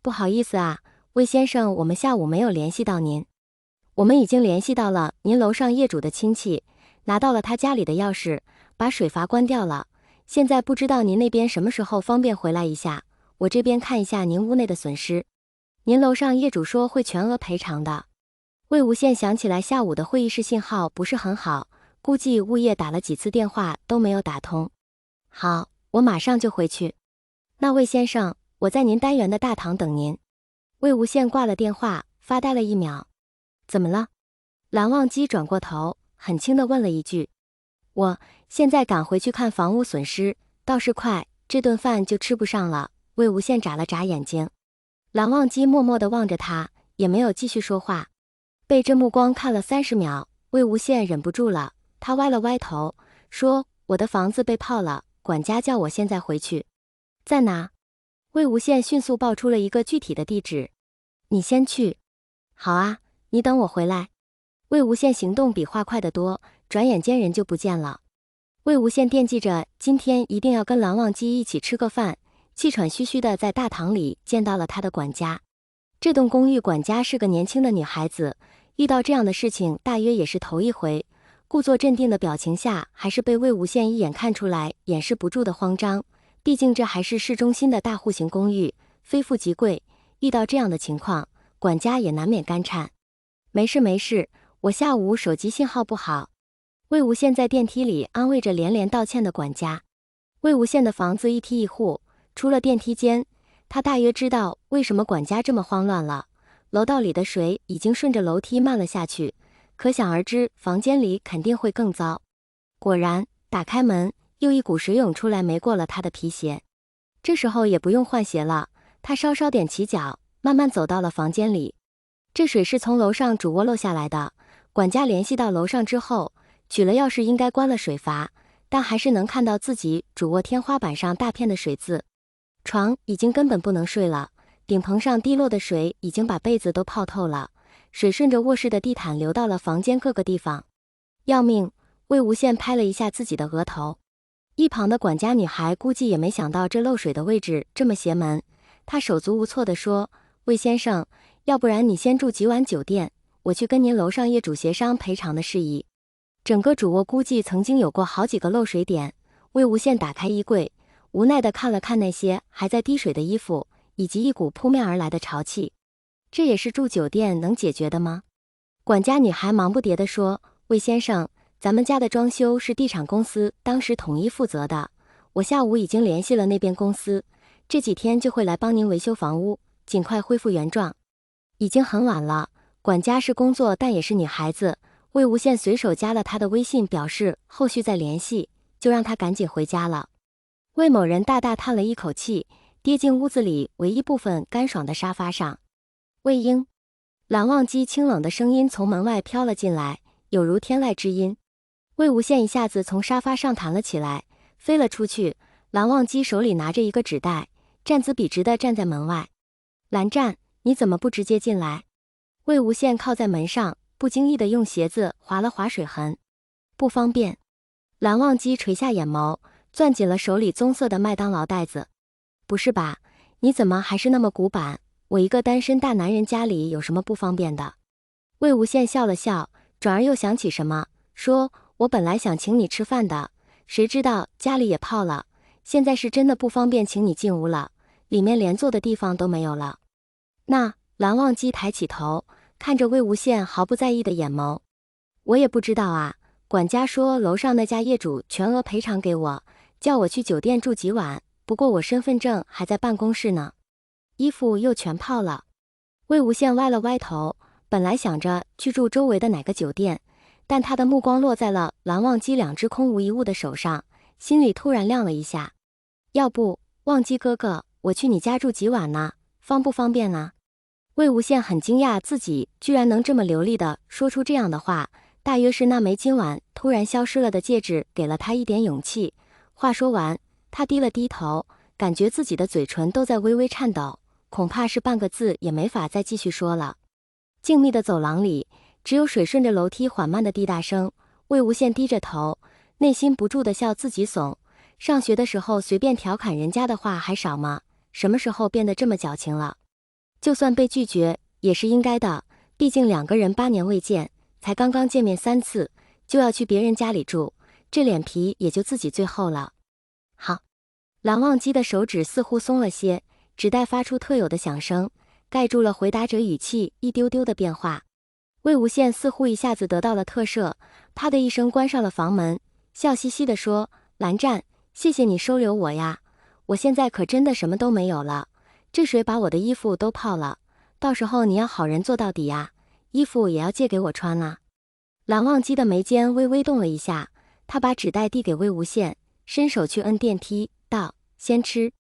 不好意思啊，魏先生，我们下午没有联系到您。我们已经联系到了您楼上业主的亲戚，拿到了他家里的钥匙，把水阀关掉了。现在不知道您那边什么时候方便回来一下，我这边看一下您屋内的损失。您楼上业主说会全额赔偿的。魏无羡想起来下午的会议室信号不是很好，估计物业打了几次电话都没有打通。好，我马上就回去。那魏先生，我在您单元的大堂等您。魏无羡挂了电话，发呆了1秒。怎么了？蓝忘机转过头，很轻地问了一句。我现在赶回去看房屋损失，倒是快，这顿饭就吃不上了。魏无羡眨了眨眼睛。蓝忘机默默地望着他，也没有继续说话。被这目光看了30秒，魏无羡忍不住了，他歪了歪头，说：“我的房子被炮了，管家叫我现在回去。”在哪？魏无羡迅速报出了一个具体的地址。你先去。好啊，你等我回来。魏无羡行动比话快得多，转眼间人就不见了。魏无羡惦记着今天一定要跟蓝忘机一起吃个饭，气喘吁吁的在大堂里见到了他的管家。这栋公寓管家是个年轻的女孩子，遇到这样的事情大约也是头一回，故作镇定的表情下，还是被魏无羡一眼看出来掩饰不住的慌张。毕竟这还是市中心的大户型公寓，非富即贵，遇到这样的情况，管家也难免干颤。没事没事，我下午手机信号不好。魏无羡在电梯里安慰着连连道歉的管家。魏无羡的房子一梯一户，出了电梯间，他大约知道为什么管家这么慌乱了。楼道里的水已经顺着楼梯漫了下去，可想而知房间里肯定会更糟。果然，打开门，又一股水涌出来，没过了他的皮鞋。这时候也不用换鞋了，他稍稍踮起脚，慢慢走到了房间里。这水是从楼上主卧漏下来的，管家联系到楼上之后，取了钥匙应该关了水阀，但还是能看到自己主卧天花板上大片的水渍。床已经根本不能睡了，顶棚上滴落的水已经把被子都泡透了，水顺着卧室的地毯流到了房间各个地方。要命！魏无羡拍了一下自己的额头。一旁的管家女孩估计也没想到这漏水的位置这么邪门，她手足无措地说：“魏先生，要不然你先住几晚酒店，我去跟您楼上业主协商赔偿的事宜。”整个主卧估计曾经有过好几个漏水点。魏无羡打开衣柜，无奈地看了看那些还在滴水的衣服，以及一股扑面而来的潮气。这也是住酒店能解决的吗？管家女孩忙不迭地说：“魏先生，咱们家的装修是地产公司当时统一负责的，我下午已经联系了那边公司，这几天就会来帮您维修房屋，尽快恢复原状。”已经很晚了，管家是工作但也是女孩子，魏无羡随手加了她的微信，表示后续再联系，就让她赶紧回家了。魏某人大大叹了一口气，跌进屋子里唯一部分干爽的沙发上。魏婴，蓝忘机清冷的声音从门外飘了进来，有如天籁之音。魏无羡一下子从沙发上弹了起来，飞了出去。蓝忘机手里拿着一个纸袋，站姿笔直地站在门外。蓝湛，你怎么不直接进来？魏无羡靠在门上，不经意地用鞋子划了划水痕。不方便。蓝忘机垂下眼眸，攥紧了手里棕色的麦当劳袋子。不是吧，你怎么还是那么古板？我一个单身大男人家里有什么不方便的？魏无羡笑了笑，转而又想起什么，说：“我本来想请你吃饭的，谁知道家里也泡了，现在是真的不方便请你进屋了，里面连坐的地方都没有了。”那蓝忘机抬起头，看着魏无羡毫不在意的眼眸。我也不知道啊，管家说楼上那家业主全额赔偿给我，叫我去酒店住几晚，不过我身份证还在办公室呢。衣服又全泡了。魏无羡歪了歪头，本来想着去住周围的哪个酒店，但他的目光落在了蓝忘机2只空无一物的手上，心里突然亮了一下。要不，忘机哥哥，我去你家住几晚呢？方不方便呢？魏无羡很惊讶自己居然能这么流利地说出这样的话，大约是那枚今晚突然消失了的戒指给了他一点勇气。话说完，他低了低头，感觉自己的嘴唇都在微微颤抖，恐怕是半个字也没法再继续说了。静谧的走廊里，只有水顺着楼梯缓慢的滴答声。魏无羡低着头，内心不住地笑自己怂。上学的时候随便调侃人家的话还少吗？什么时候变得这么矫情了？就算被拒绝也是应该的，毕竟2个人8年未见，才刚刚见面3次，就要去别人家里住，这脸皮也就自己最厚了。好，蓝忘机的手指似乎松了些，纸袋发出特有的响声，盖住了回答者语气一丢丢的变化。魏无羡似乎一下子得到了特赦，啪的一声关上了房门，笑嘻嘻地说：“蓝湛，谢谢你收留我呀，我现在可真的什么都没有了，这水把我的衣服都泡了，到时候你要好人做到底呀，衣服也要借给我穿啊。”蓝忘机的眉间微微动了一下，他把纸袋递给魏无羡，伸手去摁电梯，道：“先吃。”